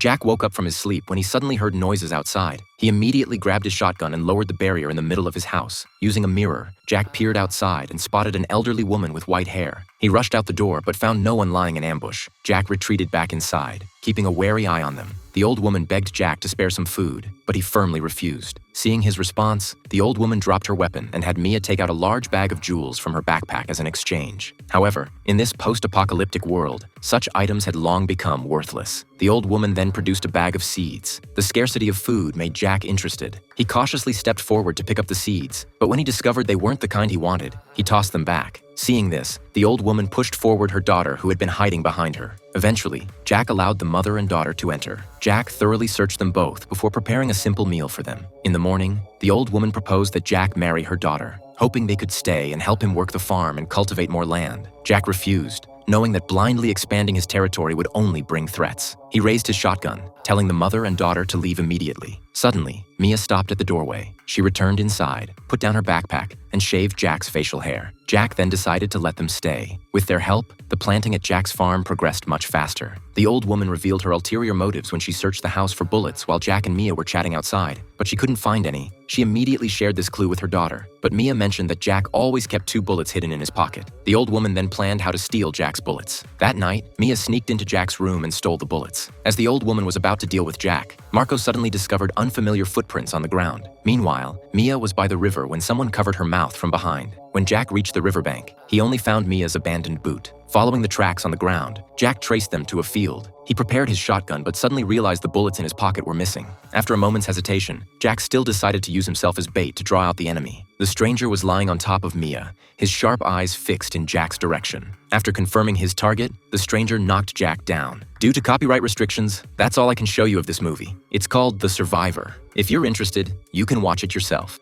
Jack woke up from his sleep when he suddenly heard noises outside. He immediately grabbed his shotgun and lowered the barrier in the middle of his house. Using a mirror, Jack peered outside and spotted an elderly woman with white hair. He rushed out the door but found no one lying in ambush. Jack retreated back inside, keeping a wary eye on them. The old woman begged Jack to spare some food, but he firmly refused. Seeing his response, the old woman dropped her weapon and had Mia take out a large bag of jewels from her backpack as an exchange. However, in this post-apocalyptic world, such items had long become worthless. The old woman then produced a bag of seeds. The scarcity of food made Jack interested. He cautiously stepped forward to pick up the seeds, but when he discovered they weren't the kind he wanted, he tossed them back. Seeing this, the old woman pushed forward her daughter who had been hiding behind her. Eventually, Jack allowed the mother and daughter to enter. Jack thoroughly searched them both before preparing a simple meal for them. In the morning, the old woman proposed that Jack marry her daughter, hoping they could stay and help him work the farm and cultivate more land. Jack refused, knowing that blindly expanding his territory would only bring threats. He raised his shotgun, telling the mother and daughter to leave immediately. Suddenly, Mia stopped at the doorway. She returned inside, put down her backpack, and shaved Jack's facial hair. Jack then decided to let them stay. With their help, the planting at Jack's farm progressed much faster. The old woman revealed her ulterior motives when she searched the house for bullets while Jack and Mia were chatting outside, but she couldn't find any. She immediately shared this clue with her daughter, but Mia mentioned that Jack always kept 2 bullets hidden in his pocket. The old woman then planned how to steal Jack's bullets. That night, Mia sneaked into Jack's room and stole the bullets. As the old woman was about to deal with Jack, Marco suddenly discovered unfamiliar footprints on the ground. Meanwhile, Mia was by the river when someone covered her mouth from behind. When Jack reached the riverbank, he only found Mia's abandoned boot. Following the tracks on the ground, Jack traced them to a field. He prepared his shotgun but suddenly realized the bullets in his pocket were missing. After a moment's hesitation, Jack still decided to use himself as bait to draw out the enemy. The stranger was lying on top of Mia, his sharp eyes fixed in Jack's direction. After confirming his target, the stranger knocked Jack down. Due to copyright restrictions, that's all I can show you of this movie. It's called The Survivor. If you're interested, you can watch it yourself.